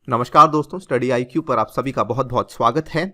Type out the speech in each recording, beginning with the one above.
नमस्कार दोस्तों, study IQ पर आप सभी का बहुत बहुत स्वागत है।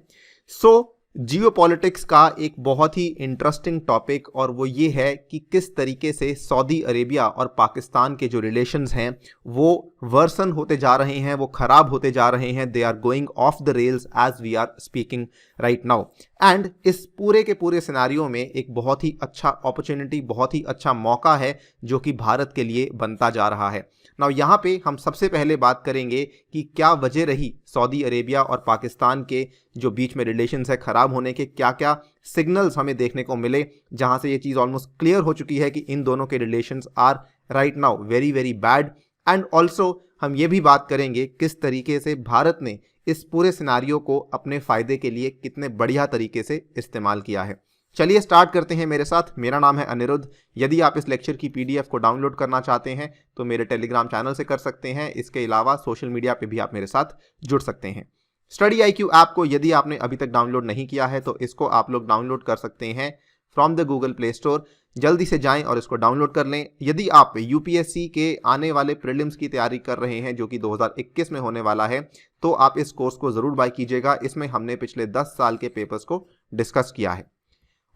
जियोपॉलिटिक्स का एक बहुत ही इंटरेस्टिंग टॉपिक और वो ये है कि किस तरीके से सऊदी अरेबिया और पाकिस्तान के जो रिलेशंस हैं वो वर्सन होते जा रहे हैं, वो खराब होते जा रहे हैं। They are going off the rails as we are speaking right now. And इस पूरे के पूरे सिनारियो में एक बहुत ही अच्छा अपॉर्चुनिटी, बहुत ही अच्छा मौका है जो कि भारत के लिए बनता जा रहा है। नाउ यहाँ पे हम सबसे पहले बात करेंगे कि क्या वजह रही सऊदी अरेबिया और पाकिस्तान के जो बीच में रिलेशंस है खराब होने के, क्या क्या सिग्नल्स हमें देखने को मिले जहां से ये चीज़ ऑलमोस्ट क्लियर हो चुकी है कि इन दोनों के relations are right now very very bad. And also हम ये भी बात करेंगे किस तरीके से भारत ने इस पूरे सिनारियो को अपने फ़ायदे के लिए कितने बढ़िया तरीके से इस्तेमाल किया है। चलिए स्टार्ट करते हैं मेरे साथ। मेरा नाम है अनिरुद्ध। यदि आप इस लेक्चर की पीडीएफ को डाउनलोड करना चाहते हैं तो मेरे टेलीग्राम चैनल से कर सकते हैं। इसके अलावा सोशल मीडिया पे भी आप मेरे साथ जुड़ सकते हैं। स्टडी आईक्यू ऐप को यदि आपने अभी तक डाउनलोड नहीं किया है तो इसको आप लोग डाउनलोड कर सकते हैं from the Google play store. जल्दी से जाएं और इसको डाउनलोड कर लें। यदि आप यूपीएससी के आने वाले प्रीलिम्स की तैयारी कर रहे हैं जो कि 2021 में होने वाला है तो आप इस कोर्स को ज़रूर बाय कीजिएगा। इसमें हमने पिछले 10 साल के पेपर्स को डिस्कस किया है।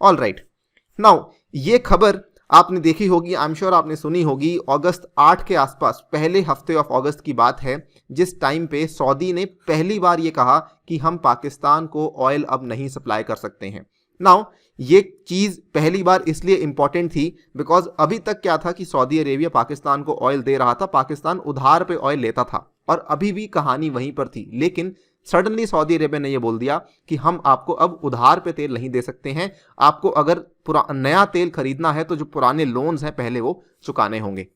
ऑल राइट, नाउ ये खबर आपने देखी होगी, आई एम श्योर आपने सुनी होगी। अगस्त 8 के आसपास, पहले हफ्ते ऑफ अगस्त की बात है, जिस टाइम पे सऊदी ने पहली बार ये कहा कि हम पाकिस्तान को ऑयल अब नहीं सप्लाई कर सकते हैं। नाउ ये चीज़ पहली बार इसलिए इंपॉर्टेंट थी बिकॉज अभी तक क्या था कि सऊदी अरेबिया पाकिस्तान को ऑयल दे रहा था, पाकिस्तान उधार पे ऑयल लेता था और अभी भी कहानी वहीं पर थी। लेकिन सडनली सऊदी अरेबिया ने यह बोल दिया कि हम आपको अब उधार पे तेल नहीं दे सकते हैं, आपको अगर नया तेल खरीदना है तो जो पुराने लोन्स हैं पहले वो चुकाने होंगे।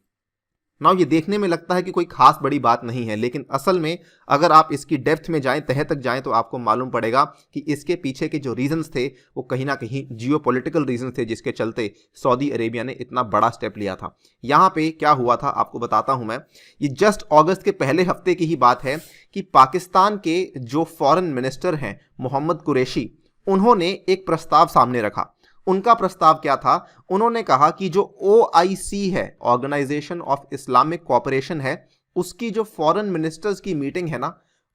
नाउ ये देखने में लगता है कि कोई खास बड़ी बात नहीं है, लेकिन असल में अगर आप इसकी डेप्थ में जाएं, तह तक जाएं, तो आपको मालूम पड़ेगा कि इसके पीछे के जो रीजंस थे वो कहीं ना कहीं जियोपॉलिटिकल रीजंस थे जिसके चलते सऊदी अरेबिया ने इतना बड़ा स्टेप लिया था। यहाँ पे क्या हुआ था आपको बताता हूं मैं। ये जस्ट अगस्त के पहले हफ्ते की ही बात है कि पाकिस्तान के जो फॉरेन मिनिस्टर हैं मोहम्मद कुरैशी, उन्होंने एक प्रस्ताव सामने रखा। उनका प्रस्ताव क्या था? उन्होंने कहा कि जो OIC है, ऑर्गेनाइजेशन ऑफ इस्लामिक कोऑपरेशन है, उसकी जो फॉरेन मिनिस्टर्स की मीटिंग है ना,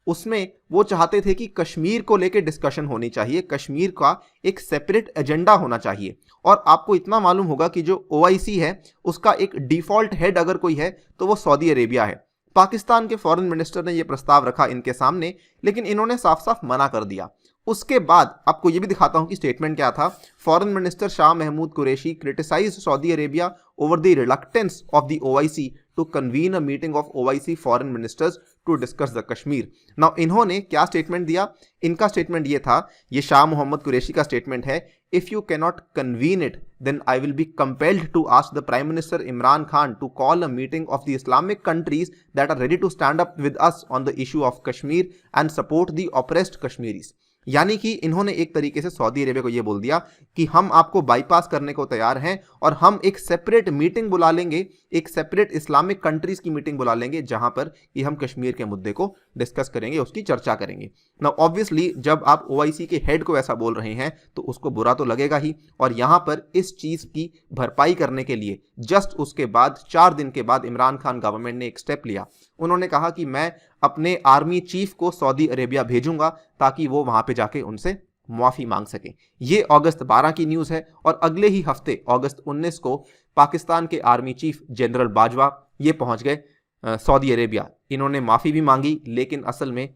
उसमें वो चाहते थे कि कश्मीर को लेकर डिस्कशन होनी चाहिए, कश्मीर का एक सेपरेट एजेंडा होना चाहिए। और आपको इतना मालूम होगा कि जो OIC है उसका एक डिफॉल्ट हेड अगर कोई है तो वो सऊदी अरेबिया है। पाकिस्तान के फॉरेन मिनिस्टर ने यह प्रस्ताव रखा इनके सामने, लेकिन इन्होंने साफ साफ मना कर दिया। उसके बाद आपको यह भी दिखाता हूं कि स्टेटमेंट क्या था। Foreign minister Shah Mahmood Qureshi criticized Saudi Arabia over the reluctance of the OIC to convene a meeting of OIC foreign ministers to discuss the Kashmir. Now इन्होंने क्या स्टेटमेंट दिया? इनका स्टेटमेंट ये था, ये शाह मोहम्मद कुरैशी का स्टेटमेंट है, if you cannot convene it then I will be compelled to ask the Prime Minister Imran Khan to call a meeting of the Islamic countries that are ready to stand up with us on the issue of Kashmir and support the oppressed Kashmiris। यानी कि इन्होंने एक तरीके से Saudi Arabia को यह बोल दिया कि हम आपको बाईपास करने को तैयार हैं और हम एक सेपरेट मीटिंग बुला लेंगे, एक सेपरेट इस्लामिक कंट्रीज की मीटिंग बुला लेंगे जहां पर कि हम कश्मीर के मुद्दे को डिस्कस करेंगे, उसकी चर्चा करेंगे। नाउ ऑब्वियसली जब आप OIC के हेड को ऐसा बोल रहे हैं तो उसको बुरा तो लगेगा ही, और यहां पर इस चीज की भरपाई करने के लिए जस्ट उसके बाद 4 दिन के बाद इमरान खान गवर्नमेंट ने एक स्टेप लिया। उन्होंने कहा कि मैं अपने आर्मी चीफ को सऊदी अरेबिया भेजूंगा ताकि वो वहां पे जाके उनसे माफी मांग सके। ये अगस्त 12 की न्यूज़ है और अगले ही हफ्ते अगस्त 19 को पाकिस्तान के आर्मी चीफ जनरल बाजवा ये पहुंच गए सऊदी अरेबिया। इन्होंने माफी भी मांगी, लेकिन असल में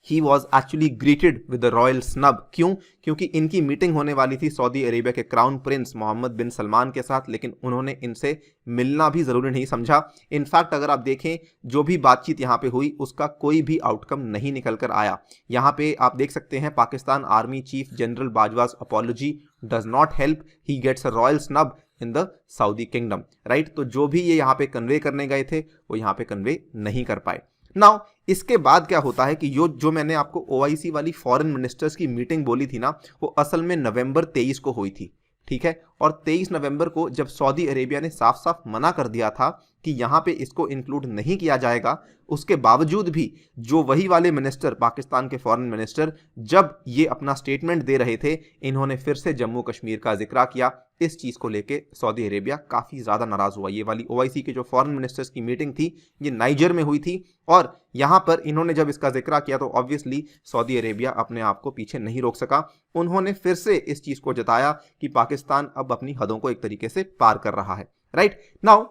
he was actually greeted with the royal snub. क्यों? क्योंकि इनकी मीटिंग होने वाली थी सऊदी अरेबिया के क्राउन प्रिंस मोहम्मद बिन सलमान के साथ, लेकिन उन्होंने इनसे मिलना भी ज़रूरी नहीं समझा। इनफैक्ट अगर आप देखें जो भी बातचीत यहाँ पे हुई उसका कोई भी आउटकम नहीं निकल कर आया। यहाँ पे आप देख सकते हैं Pakistan army chief general Bajwa's apology does not help, he gets a royal snub in the Saudi kingdom, right. तो जो भी ये यहाँ पे कन्वे करने गए थे वो यहाँ पे कन्वे नहीं कर पाए। नाउ इसके बाद क्या होता है कि जो मैंने आपको OIC वाली फॉरेन मिनिस्टर्स की मीटिंग बोली थी ना, वो असल में नवंबर 23 को हुई थी, ठीक है। और 23 नवंबर को जब सऊदी अरेबिया ने साफ साफ मना कर दिया था कि यहाँ पे इसको इंक्लूड नहीं किया जाएगा, उसके बावजूद भी जो वही वाले मिनिस्टर, पाकिस्तान के फॉरेन मिनिस्टर, जब ये अपना स्टेटमेंट दे रहे थे, इन्होंने फिर से जम्मू कश्मीर का जिक्र किया। इस चीज़ को लेके सऊदी अरेबिया काफ़ी ज़्यादा नाराज़ हुआ। ये वाली ओआईसी के जो फॉरेन मिनिस्टर्स की मीटिंग थी, ये नाइजर में हुई थी, और यहाँ पर इन्होंने जब इसका जिक्र किया तो ऑब्वियसली सऊदी अरेबिया अपने आप को पीछे नहीं रोक सका। उन्होंने फिर से इस चीज़ को जताया कि पाकिस्तान अब अपनी हदों को एक तरीके से पार कर रहा है। राइट नाउ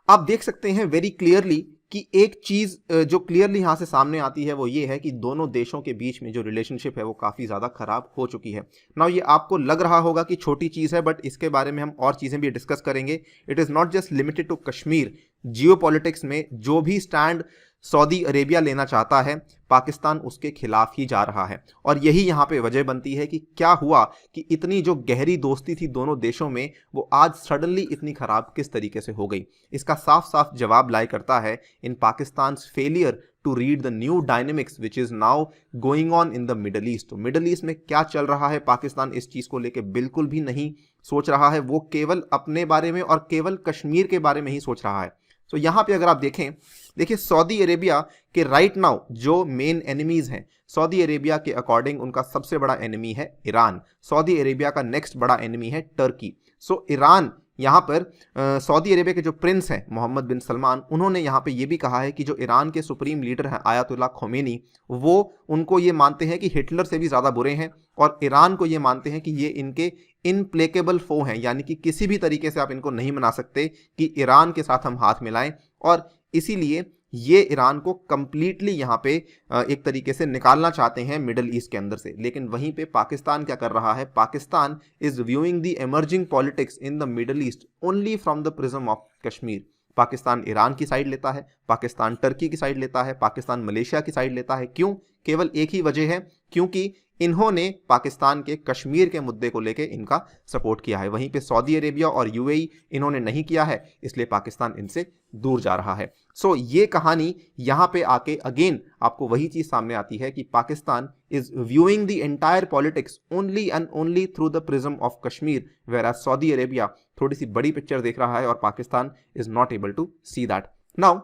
आप देख सकते हैं वेरी क्लियरली कि एक चीज जो क्लियरली यहां से सामने आती है वो ये है कि दोनों देशों के बीच में जो रिलेशनशिप है वो काफी ज्यादा खराब हो चुकी है। नाउ ये आपको लग रहा होगा कि छोटी चीज है, बट इसके बारे में हम और चीजें भी डिस्कस करेंगे। It is not just limited to Kashmir. Geopolitics में जो भी स्टैंड सऊदी अरेबिया लेना चाहता है, पाकिस्तान उसके खिलाफ ही जा रहा है। और यही यहाँ पे वजह बनती है कि क्या हुआ कि इतनी जो गहरी दोस्ती थी दोनों देशों में, वो आज सडनली इतनी खराब किस तरीके से हो गई। इसका साफ साफ जवाब लाई करता है in Pakistan failure to read the new dynamics which is now going on in the Middle East. तो मिडल ईस्ट में क्या चल रहा है, पाकिस्तान इस चीज को लेकर बिल्कुल भी नहीं सोच रहा है। वो केवल अपने बारे में और केवल कश्मीर के बारे में ही सोच रहा है। तो यहाँ पे अगर आप देखें, देखिए सऊदी अरेबिया के राइट नाउ जो मेन एनिमीज हैं, सऊदी अरेबिया के अकॉर्डिंग उनका सबसे बड़ा एनिमी है ईरान। सऊदी अरेबिया का नेक्स्ट बड़ा एनिमी है टर्की। सो ईरान यहाँ पर सऊदी अरेबिया के जो प्रिंस हैं मोहम्मद बिन सलमान, उन्होंने यहाँ पे ये भी कहा है कि जो ईरान के सुप्रीम लीडर हैं आयतुल्लाह खोमेनी, वो उनको ये मानते हैं कि हिटलर से भी ज़्यादा बुरे हैं, और ईरान को ये मानते हैं कि ये इनके इनप्लेकेबल फो हैं, यानी कि किसी भी तरीके से आप इनको नहीं मना सकते कि ईरान के साथ हम हाथ मिलाएं। और इसीलिए ये ईरान को कंप्लीटली यहाँ पे एक तरीके से निकालना चाहते हैं मिडल ईस्ट के अंदर से। लेकिन वहीं पे पाकिस्तान क्या कर रहा है, Pakistan is viewing the emerging politics in the Middle east only from the prism of Kashmir. Pakistan Iran की साइड लेता है, पाकिस्तान टर्की की साइड लेता है, पाकिस्तान मलेशिया की साइड लेता है। क्यों? केवल एक ही वजह है, क्योंकि इन्होंने पाकिस्तान के कश्मीर के मुद्दे को लेकर इनका सपोर्ट किया है। वहीं पे सऊदी अरेबिया और यूएई इन्होंने नहीं किया है, इसलिए पाकिस्तान इनसे दूर जा रहा है। सो ये कहानी यहाँ पे आके अगेन आपको वही चीज सामने आती है कि Pakistan is viewing the entire politics only and only through the prism of Kashmir, whereas Saudi Arabia थोड़ी सी बड़ी पिक्चर देख रहा है और Pakistan is not able to see that. Now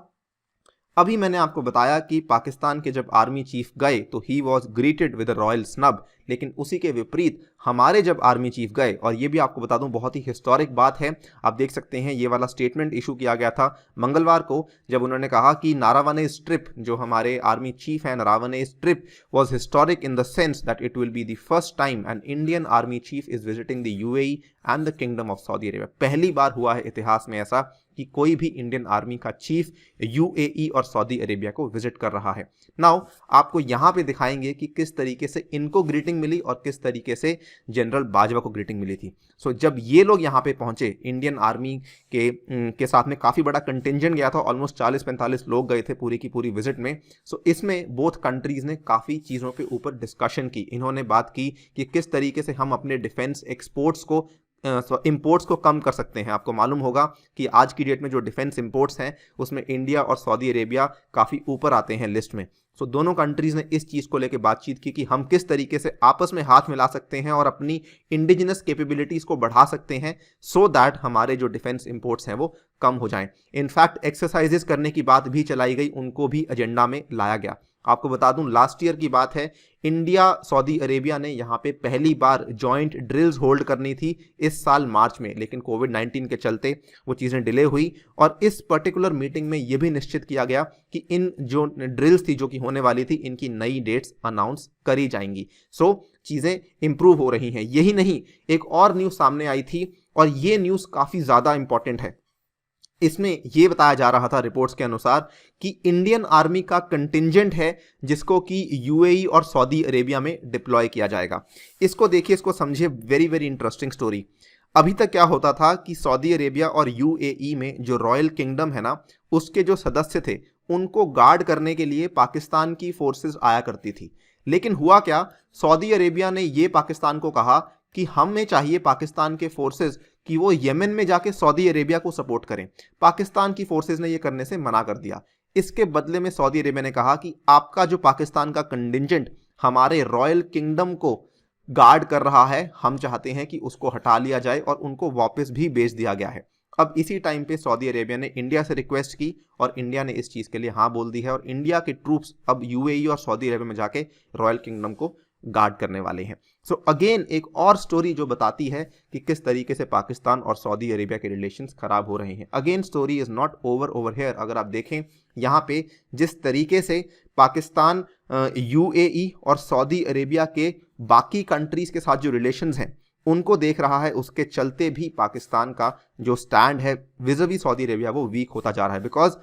अभी मैंने आपको बताया कि पाकिस्तान के जब आर्मी चीफ गए तो he was greeted with a royal snub, लेकिन उसी के विपरीत हमारे जब आर्मी चीफ गए, और ये भी आपको बता दूं बहुत ही हिस्टोरिक बात है, आप देख सकते हैं ये वाला स्टेटमेंट इशू किया गया था मंगलवार को, जब उन्होंने कहा कि नारावनेज ट्रिप, जो हमारे आर्मी चीफ है, Naravane's trip was historic in the sense that it will be the first time an Indian army chief is visiting the UAE and the kingdom of Saudi Arabia. पहली बार हुआ है इतिहास में ऐसा कि कोई भी इंडियन आर्मी का चीफ यूएई और सऊदी अरेबिया को विजिट कर रहा है। नाउ आपको यहाँ पे दिखाएंगे कि किस तरीके से इनको ग्रीटिंग मिली और किस तरीके से जनरल बाजवा को ग्रीटिंग मिली थी। सो जब ये लोग यहाँ पे पहुंचे, इंडियन आर्मी के साथ में काफ़ी बड़ा कंटिंजेंट गया था, ऑलमोस्ट 40-45 लोग गए थे पूरी की पूरी विजिट में। सो इसमें बोथ कंट्रीज़ ने काफ़ी चीज़ों पे ऊपर डिस्कशन की। इन्होंने बात की कि किस तरीके से हम अपने डिफेंस एक्सपोर्ट्स को इंपोर्ट्स को कम कर सकते हैं। आपको मालूम होगा कि आज की डेट में जो डिफेंस इंपोर्ट्स हैं उसमें इंडिया और सऊदी अरेबिया काफ़ी ऊपर आते हैं लिस्ट में। सो दोनों कंट्रीज़ ने इस चीज़ को लेकर बातचीत की कि हम किस तरीके से आपस में हाथ मिला सकते हैं और अपनी इंडिजिनस कैपेबिलिटीज़ को बढ़ा सकते हैं, सो दैट हमारे जो डिफेंस इंपोर्ट्स हैं वो कम हो जाएं। इनफैक्ट एक्सरसाइजेस करने की बात भी चलाई गई, उनको भी एजेंडा में लाया गया। आपको बता दूं लास्ट ईयर की बात है, इंडिया सऊदी अरेबिया ने यहाँ पे पहली बार जॉइंट ड्रिल्स होल्ड करनी थी इस साल मार्च में, लेकिन कोविड-19 के चलते वो चीज़ें डिले हुई। और इस पर्टिकुलर मीटिंग में ये भी निश्चित किया गया कि इन जो ड्रिल्स थी जो कि होने वाली थी, इनकी नई डेट्स अनाउंस करी जाएंगी। सो चीज़ें इंप्रूव हो रही हैं। यही नहीं, एक और न्यूज़ सामने आई थी और ये न्यूज़ काफ़ी ज़्यादा इंपॉर्टेंट है। इसमें यह बताया जा रहा था रिपोर्ट्स के अनुसार कि इंडियन आर्मी का कंटिंजेंट है जिसको कि यूएई और सऊदी अरेबिया में डिप्लॉय किया जाएगा। इसको देखिए, इसको समझिए, वेरी वेरी इंटरेस्टिंग स्टोरी। अभी तक क्या होता था कि सऊदी अरेबिया और यूएई में जो रॉयल किंगडम है ना, उसके जो सदस्य थे उनको गार्ड करने के लिए पाकिस्तान की फोर्सेस आया करती थी। लेकिन हुआ क्या, सऊदी अरेबिया ने ये पाकिस्तान को कहा कि हमें चाहिए पाकिस्तान के फोर्सेस कि वो यमन में जाके सऊदी अरेबिया को सपोर्ट करें। पाकिस्तान की फोर्सेस ने ये करने से मना कर दिया। इसके बदले में सऊदी अरेबिया ने कहा कि आपका जो पाकिस्तान का कंटिंजेंट हमारे रॉयल किंगडम को गार्ड कर रहा है, हम चाहते हैं कि उसको हटा लिया जाए और उनको वापस भी भेज दिया गया है। अब इसी टाइम पे सऊदी अरेबिया ने इंडिया से रिक्वेस्ट की और इंडिया ने इस चीज़ के लिए हाँ बोल दी है और इंडिया के ट्रूप्स अब यूएई और सऊदी अरेबिया में जाके रॉयल किंगडम को गार्ड करने वाले हैं। सो अगेन एक और स्टोरी जो बताती है कि किस तरीके से पाकिस्तान और सऊदी अरेबिया के रिलेशंस खराब हो रहे हैं। Again story is not over here. अगर आप देखें यहाँ पे जिस तरीके से पाकिस्तान यूएई और सऊदी अरेबिया के बाकी कंट्रीज के साथ जो रिलेशंस हैं उनको देख रहा है, उसके चलते भी पाकिस्तान का जो स्टैंड है विज़-वी सऊदी अरेबिया वो वीक होता जा रहा है। बिकॉज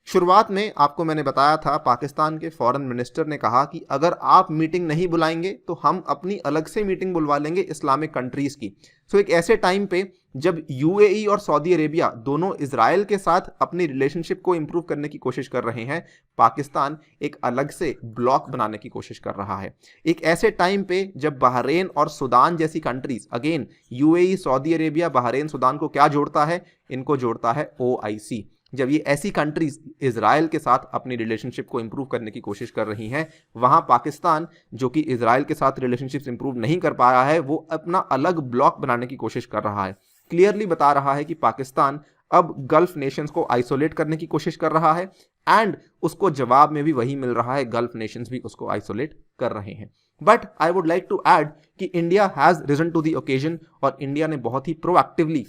शुरुआत में आपको मैंने बताया था, पाकिस्तान के फॉरेन मिनिस्टर ने कहा कि अगर आप मीटिंग नहीं बुलाएंगे तो हम अपनी अलग से मीटिंग बुलवा लेंगे इस्लामिक कंट्रीज की। सो एक ऐसे टाइम पे जब यूएई और सऊदी अरेबिया दोनों इजराइल के साथ अपनी रिलेशनशिप को इंप्रूव करने की कोशिश कर रहे हैं, पाकिस्तान एक अलग से ब्लॉक बनाने की कोशिश कर रहा है। एक ऐसे टाइम पे जब बहरीन और सूडान जैसी countries, again UAE, Saudi Arabia, Bahrain, Sudan को क्या जोड़ता है? इनको जोड़ता है OIC। जब ये ऐसी कंट्रीज इजराइल के साथ अपनी रिलेशनशिप को इंप्रूव करने की कोशिश कर रही हैं, वहां पाकिस्तान जो कि इजराइल के साथ रिलेशनशिप्स इंप्रूव नहीं कर पाया है, वो अपना अलग ब्लॉक बनाने की कोशिश कर रहा है। क्लियरली बता रहा है कि पाकिस्तान अब गल्फ नेशंस को आइसोलेट करने की कोशिश कर रहा है एंड उसको जवाब में भी वही मिल रहा है, गल्फ नेशंस भी उसको आइसोलेट कर रहे हैं। But I would like to add कि India has risen to the occasion और इंडिया ने बहुत ही प्रोएक्टिवली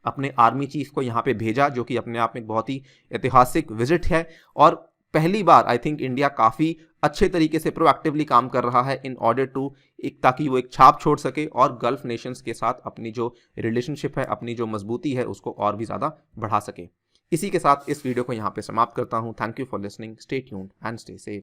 अपने आर्मी चीफ को यहाँ पे भेजा, जो कि अपने आप में एक बहुत ही ऐतिहासिक विजिट है और पहली बार आई थिंक इंडिया काफ़ी अच्छे तरीके से प्रोएक्टिवली काम कर रहा है इन ऑर्डर टू ताकि वो एक छाप छोड़ सके और गल्फ नेशंस के साथ अपनी जो रिलेशनशिप है, अपनी जो मजबूती है, उसको और भी ज़्यादा बढ़ा सके। इसी के साथ इस वीडियो को यहाँ पे समाप्त करता हूँ। Thank you for listening, stay tuned and stay safe.